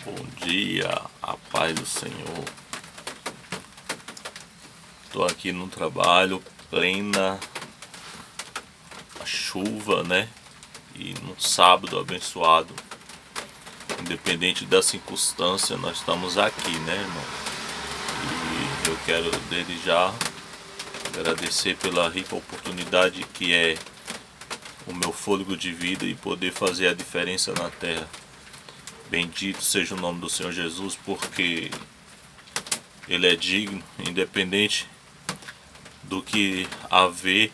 Bom dia, a paz do Senhor. Estou aqui no trabalho, plena a chuva, né? E num sábado abençoado. Independente da circunstância, nós estamos aqui, né, irmão? E eu quero desde já agradecer pela rica oportunidade que é o meu fôlego de vida e poder fazer a diferença na terra. Bendito seja o nome do Senhor Jesus, porque Ele é digno, independente do que haver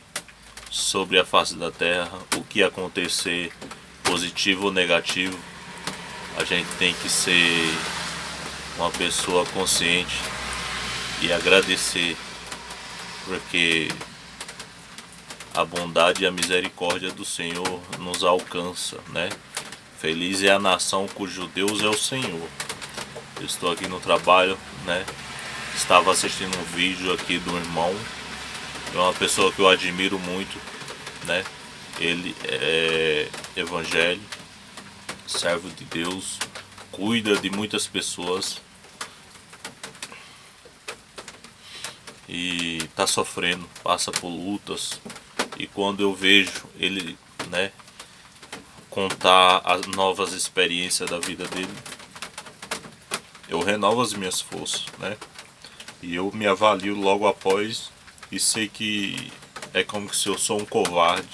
sobre a face da terra, o que acontecer, positivo ou negativo, a gente tem que ser uma pessoa consciente e agradecer, porque a bondade e a misericórdia do Senhor nos alcança, né? Feliz é a nação cujo Deus é o Senhor. Eu estou aqui no trabalho, né? Estava assistindo um vídeo aqui do irmão, é uma pessoa que eu admiro muito, né? Ele é evangélico, servo de Deus, cuida de muitas pessoas e está sofrendo, passa por lutas. E quando eu vejo ele, né, contar as novas experiências da vida dele, eu renovo as minhas forças, né? E eu me avalio logo após e sei que é como se eu sou um covarde.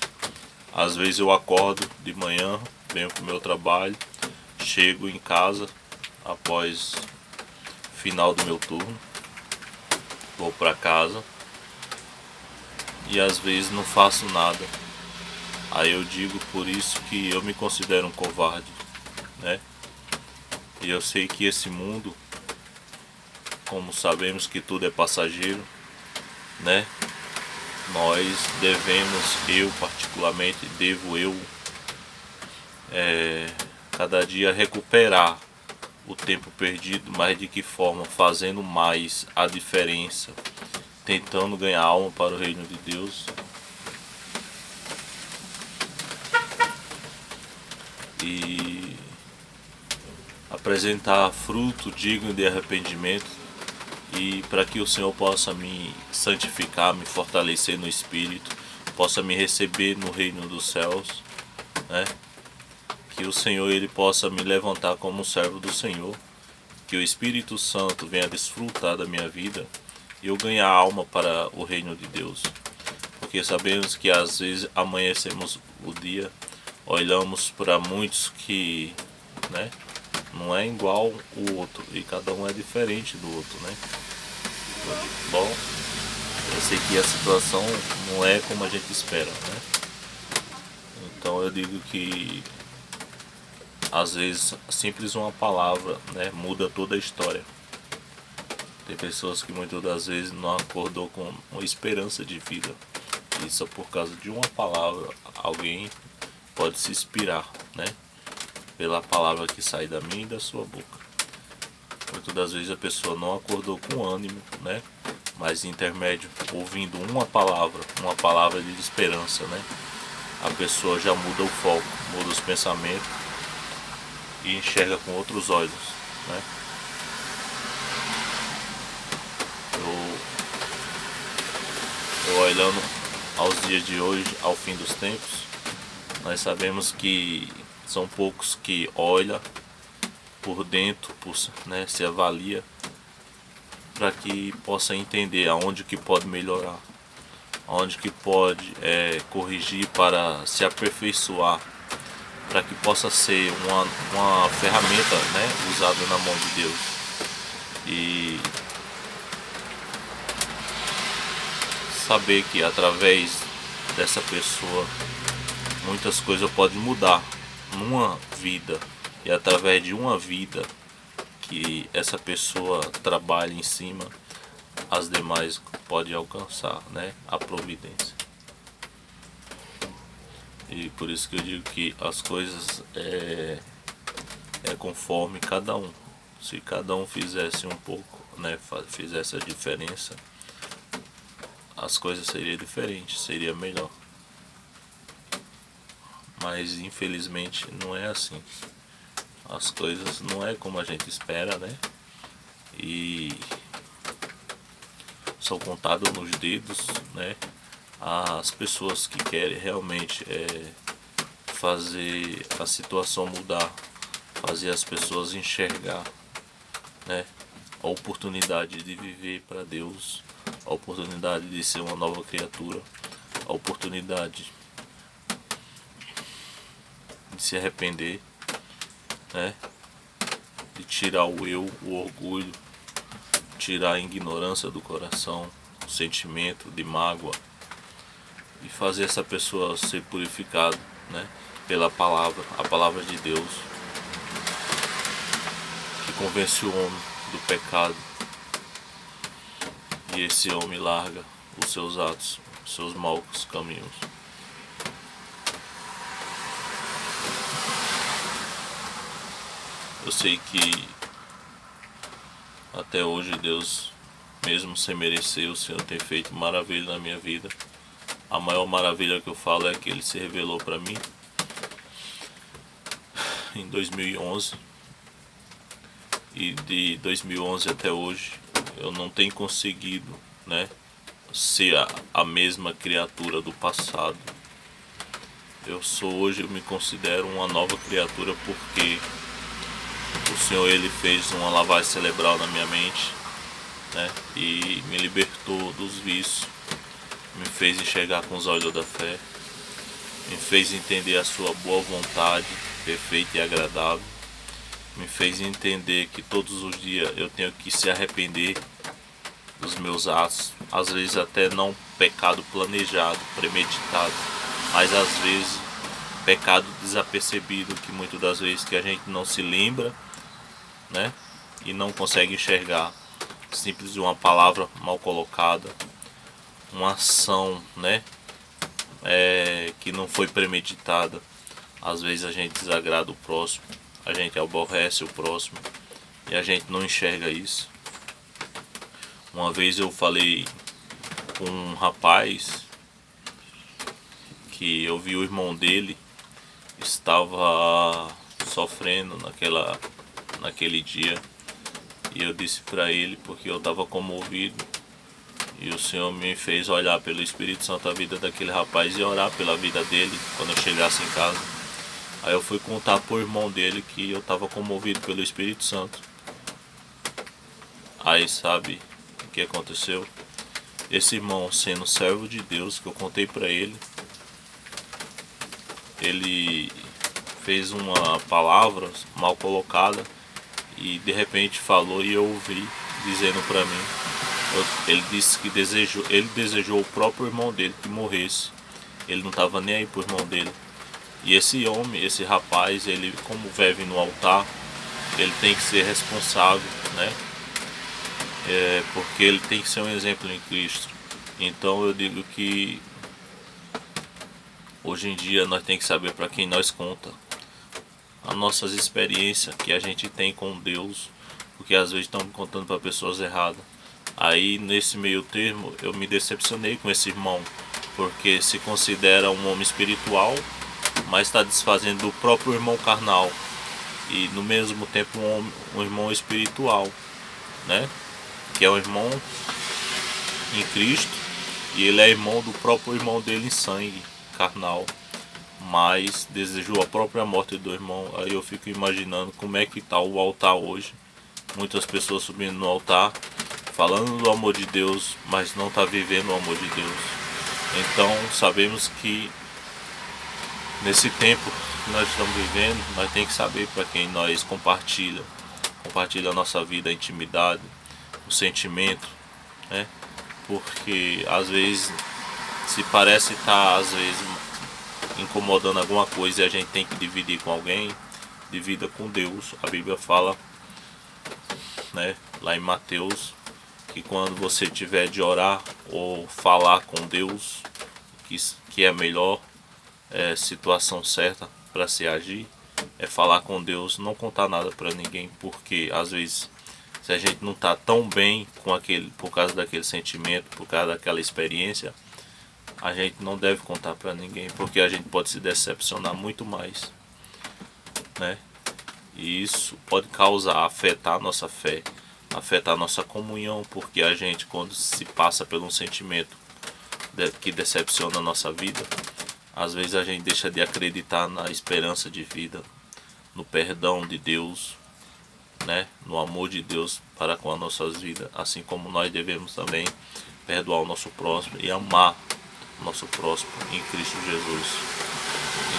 Às vezes eu acordo de manhã, venho pro meu trabalho, chego em casa após final do meu turno, vou para casa e às vezes não faço nada. Aí eu digo por isso que eu me considero um covarde, né? E eu sei que esse mundo, como sabemos que tudo é passageiro, né? Nós devemos, eu particularmente devo cada dia recuperar o tempo perdido, mas de que forma? Fazendo mais a diferença, tentando ganhar alma para o reino de Deus. E apresentar fruto digno de arrependimento, e para que o Senhor possa me santificar, me fortalecer no Espírito, possa me receber no reino dos céus, né? Que o Senhor ele possa me levantar como um servo do Senhor, que o Espírito Santo venha desfrutar da minha vida e eu ganhar alma para o reino de Deus. Porque sabemos que às vezes amanhecemos o dia, olhamos para muitos que, né, não é igual o outro e cada um é diferente do outro, né? Bom, eu sei que a situação não é como a gente espera, né? Então eu digo que às vezes simples uma palavra, né, muda toda a história. Tem pessoas que muitas das vezes não acordou com uma esperança de vida. E só por causa de uma palavra alguém pode se inspirar, né? Pela palavra que sai da minha e da sua boca. Muitas das vezes a pessoa não acordou com ânimo, né? Mas intermédio, ouvindo uma palavra de esperança, né? A pessoa já muda o foco, muda os pensamentos e enxerga com outros olhos, né? Eu olhando aos dias de hoje, ao fim dos tempos, nós sabemos que são poucos que olham por dentro, né, se avalia para que possa entender aonde que pode melhorar, aonde que pode corrigir para se aperfeiçoar, para que possa ser uma ferramenta, né, usada na mão de Deus. E saber que através dessa pessoa muitas coisas podem mudar numa vida, e através de uma vida que essa pessoa trabalha em cima, as demais podem alcançar, né, a providência. E por isso que eu digo que as coisas é conforme cada um. Se cada um fizesse um pouco, né, fizesse a diferença, as coisas seriam diferentes, seria melhor. Mas infelizmente não é assim. as coisas não é como a gente espera, né? E são contadas nos dedos, né? As pessoas que querem realmente fazer a situação mudar, fazer as pessoas enxergar, né? A oportunidade de viver para Deus, a oportunidade de ser uma nova criatura, a oportunidade de se arrepender, né? De tirar o eu, o orgulho, tirar a ignorância do coração, o sentimento de mágoa e fazer essa pessoa ser purificada, né? Pela palavra, a palavra de Deus, que convence o homem do pecado, e esse homem larga os seus atos, os seus maus caminhos. Eu sei que até hoje Deus, mesmo sem merecer, o Senhor tem feito maravilha na minha vida. A maior maravilha que eu falo é que Ele se revelou para mim em 2011, e de 2011 até hoje eu não tenho conseguido, né, ser a mesma criatura do passado. Eu me considero uma nova criatura porque o Senhor, Ele fez uma lavagem cerebral na minha mente, né, e me libertou dos vícios, me fez enxergar com os olhos da fé, me fez entender a sua boa vontade, perfeita e agradável, me fez entender que todos os dias eu tenho que se arrepender dos meus atos, às vezes até não pecado planejado, premeditado, mas às vezes pecado desapercebido, que muitas das vezes que a gente não se lembra, né, e não consegue enxergar, simples uma palavra mal colocada, uma ação, né, que não foi premeditada. Às vezes a gente desagrada o próximo, a gente aborrece o próximo e a gente não enxerga isso. Uma vez eu falei com um rapaz que eu vi o irmão dele estava sofrendo naquele dia, e eu disse para ele, porque eu estava comovido, e o Senhor me fez olhar pelo Espírito Santo a vida daquele rapaz e orar pela vida dele quando eu chegasse em casa. Aí eu fui contar pro irmão dele que eu estava comovido pelo Espírito Santo. Aí sabe o que aconteceu? Esse irmão, sendo servo de Deus, que eu contei para ele fez uma palavra mal colocada e de repente falou, e eu ouvi dizendo para mim, ele disse que ele desejou o próprio irmão dele que morresse. Ele não estava nem aí pro irmão dele. E esse homem, esse rapaz, ele, como vive no altar, ele tem que ser responsável, né? Porque ele tem que ser um exemplo em Cristo. Então eu digo que hoje em dia nós temos que saber para quem nós conta as nossas experiências que a gente tem com Deus, porque às vezes estamos contando para pessoas erradas. Aí nesse meio termo eu me decepcionei com esse irmão, porque se considera um homem espiritual, mas está desfazendo do próprio irmão carnal, e no mesmo tempo um irmão espiritual, né? Que é um irmão em Cristo, e ele é irmão do próprio irmão dele em sangue carnal, mas desejou a própria morte do irmão. Aí eu fico imaginando como é que está o altar hoje. Muitas pessoas subindo no altar, falando do amor de Deus, mas não está vivendo o amor de Deus. Então sabemos que nesse tempo que nós estamos vivendo, nós temos que saber para quem nós compartilha a nossa vida, a intimidade, o sentimento, né? Porque às vezes se parece estar às vezes incomodando alguma coisa e a gente tem que dividir com alguém, divida com Deus. A Bíblia fala, né, lá em Mateus, que quando você tiver de orar ou falar com Deus, que é a melhor situação certa para se agir, é falar com Deus, não contar nada para ninguém, porque às vezes se a gente não está tão bem por causa daquele sentimento, por causa daquela experiência, a gente não deve contar para ninguém, porque a gente pode se decepcionar muito mais, né? E isso pode afetar a nossa fé, afetar a nossa comunhão, porque a gente, quando se passa por um sentimento que decepciona a nossa vida, às vezes a gente deixa de acreditar na esperança de vida, no perdão de Deus, né? No amor de Deus para com as nossas vidas, assim como nós devemos também perdoar o nosso próximo e amar o nosso próximo em Cristo Jesus.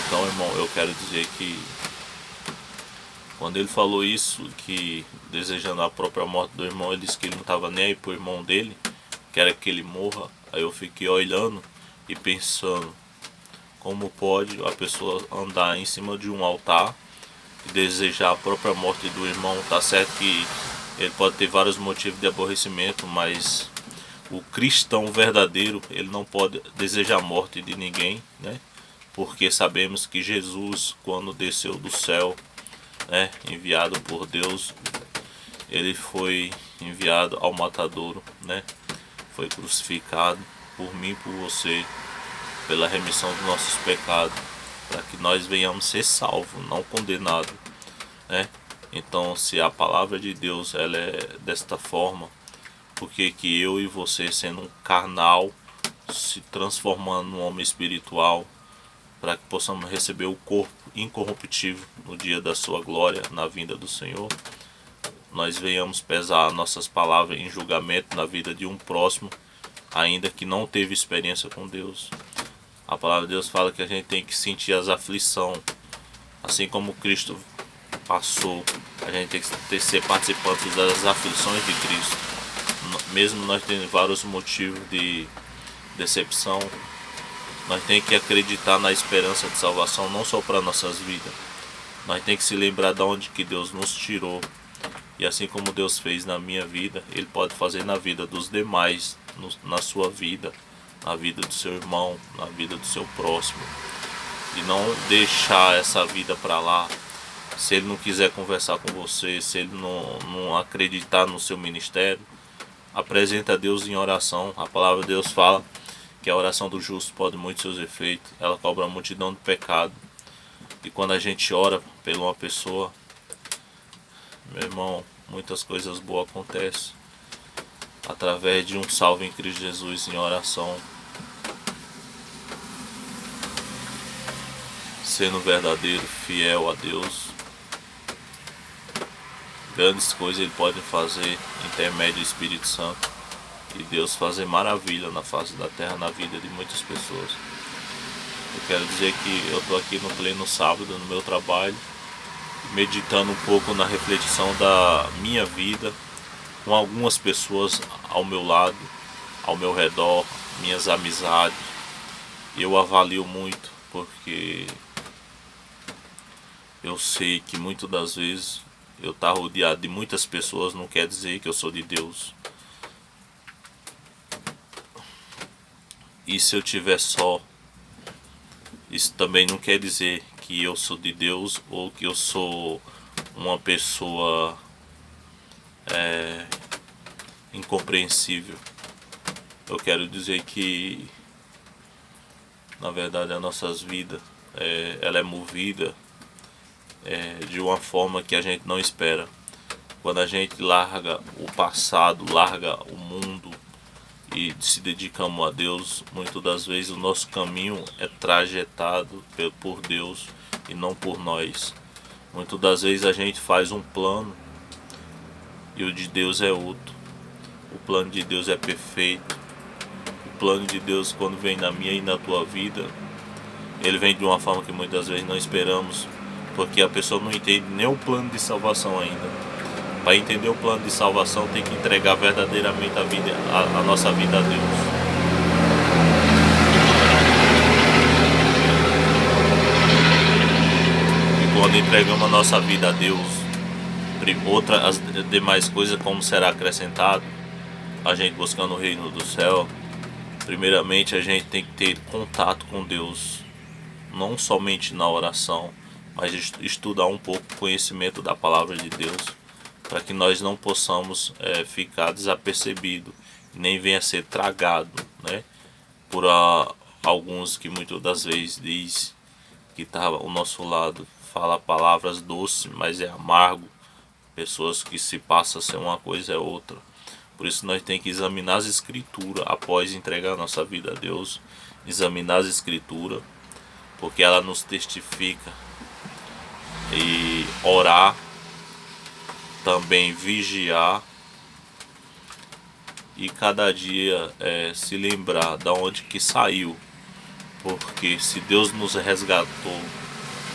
Então, irmão, eu quero dizer que quando ele falou isso, que desejando a própria morte do irmão, ele disse que ele não estava nem aí pro irmão dele, que era que ele morra. Aí eu fiquei olhando e pensando, como pode a pessoa andar em cima de um altar e desejar a própria morte do irmão? Tá certo que ele pode ter vários motivos de aborrecimento, mas o cristão verdadeiro, ele não pode desejar a morte de ninguém, né? Porque sabemos que Jesus, quando desceu do céu, né, enviado por Deus, ele foi enviado ao matadouro, né? Foi crucificado por mim, por você, pela remissão dos nossos pecados, para que nós venhamos ser salvos, não condenados, né? Então, se a palavra de Deus ela é desta forma, por que que eu e você, sendo um carnal, se transformando num homem espiritual, para que possamos receber o corpo incorruptível no dia da sua glória, na vinda do Senhor, nós venhamos pesar nossas palavras em julgamento na vida de um próximo, ainda que não teve experiência com Deus? A palavra de Deus fala que a gente tem que sentir as aflições, assim como Cristo passou. A gente tem que ser participante das aflições de Cristo, mesmo nós tendo vários motivos de decepção. Nós temos que acreditar na esperança de salvação, não só para nossas vidas. Nós temos que se lembrar de onde que Deus nos tirou. E assim como Deus fez na minha vida, Ele pode fazer na vida dos demais, na sua vida, na vida do seu irmão, na vida do seu próximo. E não deixar essa vida para lá. Se ele não quiser conversar com você, se ele não acreditar no seu ministério, apresenta a Deus em oração. A palavra de Deus fala que a oração do justo pode muito seus efeitos, ela cobra a multidão do pecado. E quando a gente ora por uma pessoa, meu irmão, muitas coisas boas acontecem através de um salve em Cristo Jesus em oração. Sendo verdadeiro, fiel a Deus, grandes coisas Ele pode fazer, intermédio do Espírito Santo, e Deus fazer maravilha na face da terra, na vida de muitas pessoas. Eu quero dizer que eu estou aqui no pleno sábado, no meu trabalho, meditando um pouco na reflexão da minha vida, com algumas pessoas ao meu lado, ao meu redor, minhas amizades. Eu avalio muito, porque eu sei que muitas das vezes eu estar rodeado de muitas pessoas não quer dizer que eu sou de Deus. E se eu estiver só, isso também não quer dizer que eu sou de Deus ou que eu sou uma pessoa incompreensível. Eu quero dizer que, na verdade, as nossas vidas, ela é movida de uma forma que a gente não espera. Quando a gente larga o passado, larga o mundo e se dedicamos a Deus, muitas das vezes o nosso caminho é trajetado por Deus e não por nós. Muitas das vezes a gente faz um plano e o de Deus é outro. O plano de Deus é perfeito. O plano de Deus, quando vem na minha e na tua vida, ele vem de uma forma que muitas vezes não esperamos, porque a pessoa não entende nem o plano de salvação ainda. Para entender o plano de salvação, tem que entregar verdadeiramente a nossa vida a Deus. E quando entregamos a nossa vida a Deus, as demais coisas como será acrescentado, a gente buscando o reino do céu, primeiramente a gente tem que ter contato com Deus, não somente na oração, mas estudar um pouco o conhecimento da palavra de Deus, para que nós não possamos ficar desapercebido, nem venha a ser tragado, né, por alguns que muitas das vezes diz que está ao nosso lado, fala palavras doces, mas é amargo. Pessoas que se passam a ser uma coisa é outra. Por isso nós temos que examinar as escrituras após entregar nossa vida a Deus. Examinar as escrituras, porque ela nos testifica. E orar, também vigiar, e cada dia se lembrar da onde que saiu. Porque se Deus nos resgatou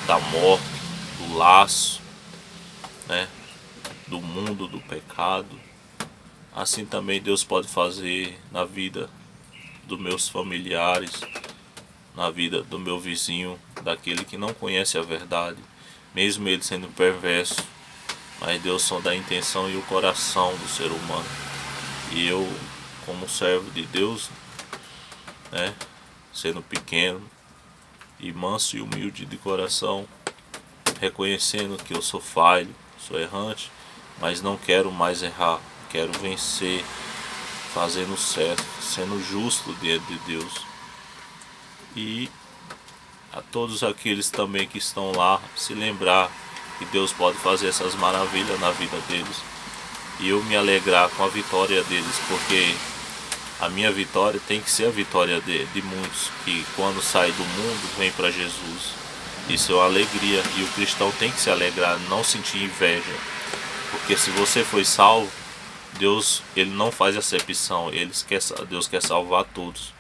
da morte, do laço, né, do mundo, do pecado, assim também Deus pode fazer na vida dos meus familiares, na vida do meu vizinho, daquele que não conhece a verdade, mesmo ele sendo perverso. Mas Deus sonda a intenção e o coração do ser humano. E eu, como servo de Deus, né, sendo pequeno e manso e humilde de coração, reconhecendo que eu sou falho, sou errante, mas não quero mais errar, quero vencer, fazendo certo, sendo justo diante de Deus. E a todos aqueles também que estão lá, se lembrar que Deus pode fazer essas maravilhas na vida deles, e eu me alegrar com a vitória deles, porque a minha vitória tem que ser a vitória de muitos que quando sai do mundo vem para Jesus. Isso é uma alegria, e o cristão tem que se alegrar, não sentir inveja, porque se você foi salvo, Deus, ele não faz acepção, Deus quer salvar todos.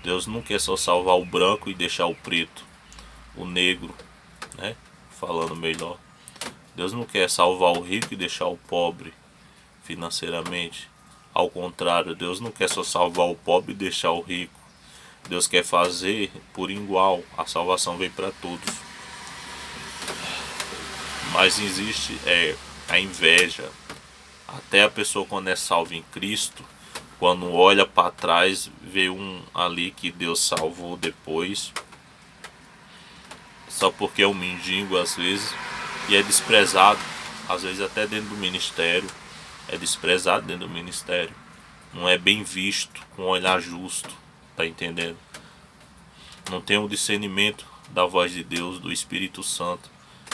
Deus não quer só salvar o branco e deixar o preto, o negro, né? Falando melhor. Deus não quer salvar o rico e deixar o pobre financeiramente. Ao contrário, Deus não quer só salvar o pobre e deixar o rico. Deus quer fazer por igual. A salvação vem para todos. Mas existe a inveja. Até a pessoa, quando é salva em Cristo, quando olha para trás, vê um ali que Deus salvou depois, só porque é um mendigo às vezes, e é desprezado, às vezes até dentro do ministério, é desprezado dentro do ministério, não é bem visto com um olhar justo, tá entendendo? Não tem o discernimento da voz de Deus, do Espírito Santo,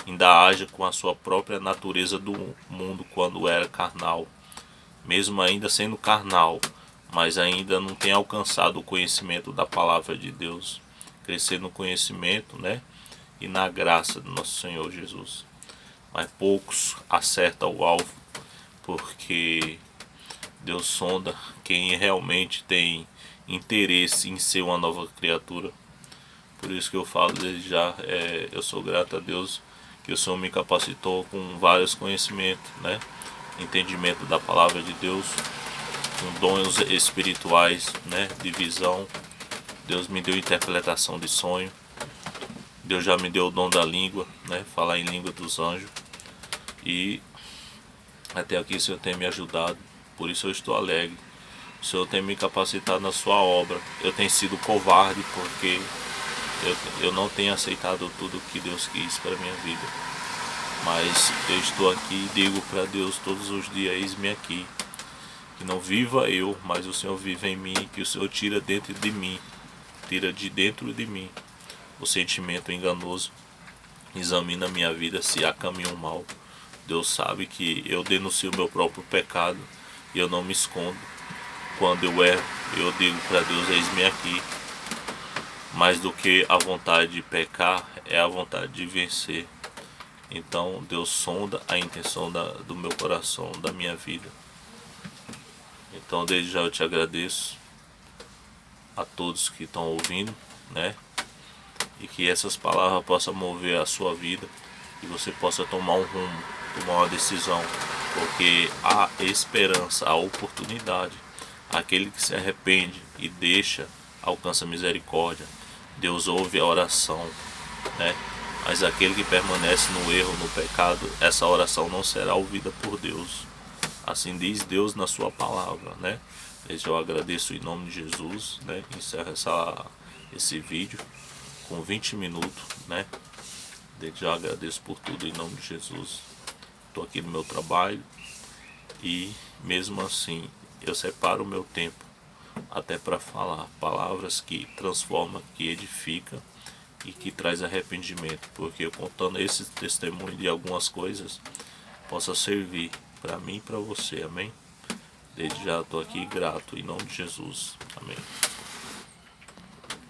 ainda age com a sua própria natureza do mundo quando era carnal, mesmo ainda sendo carnal, mas ainda não tem alcançado o conhecimento da palavra de Deus, crescer no conhecimento, né, e na graça do nosso Senhor Jesus. Mas poucos acertam o alvo, porque Deus sonda quem realmente tem interesse em ser uma nova criatura. Por isso que eu falo desde já, eu sou grato a Deus que o Senhor me capacitou com vários conhecimentos, né? Entendimento da palavra de Deus, com dons espirituais, né? De visão. Deus me deu interpretação de sonho. Deus já me deu o dom da língua, né? Falar em língua dos anjos. E até aqui o Senhor tem me ajudado. Por isso eu estou alegre. O Senhor tem me capacitado na sua obra. Eu tenho sido covarde porque eu não tenho aceitado tudo o que Deus quis para a minha vida. Mas eu estou aqui e digo para Deus todos os dias, eis-me aqui. Que não viva eu, mas o Senhor vive em mim. Que o Senhor tira dentro de mim, tira de dentro de mim o sentimento enganoso. Examina a minha vida se há caminho mal. Deus sabe que eu denuncio o meu próprio pecado e eu não me escondo. Quando eu erro, eu digo para Deus, eis-me aqui. Mais do que a vontade de pecar, é a vontade de vencer. Então Deus sonda a intenção do meu coração, da minha vida. Então desde já eu te agradeço a todos que estão ouvindo, né? E que essas palavras possam mover a sua vida e você possa tomar um rumo, tomar uma decisão, porque há esperança, há oportunidade. Aquele que se arrepende e deixa, alcança misericórdia. Deus ouve a oração, né? Mas aquele que permanece no erro, no pecado, essa oração não será ouvida por Deus. Assim diz Deus na sua palavra, né? Eu agradeço em nome de Jesus, né? Encerro esse vídeo com 20 minutos, né? Desde já agradeço por tudo em nome de Jesus. Estou aqui no meu trabalho e mesmo assim eu separo o meu tempo até para falar palavras que transformam, que edificam e que traz arrependimento, porque eu contando esse testemunho de algumas coisas possa servir para mim e para você, amém? Desde já estou aqui grato em nome de Jesus, amém.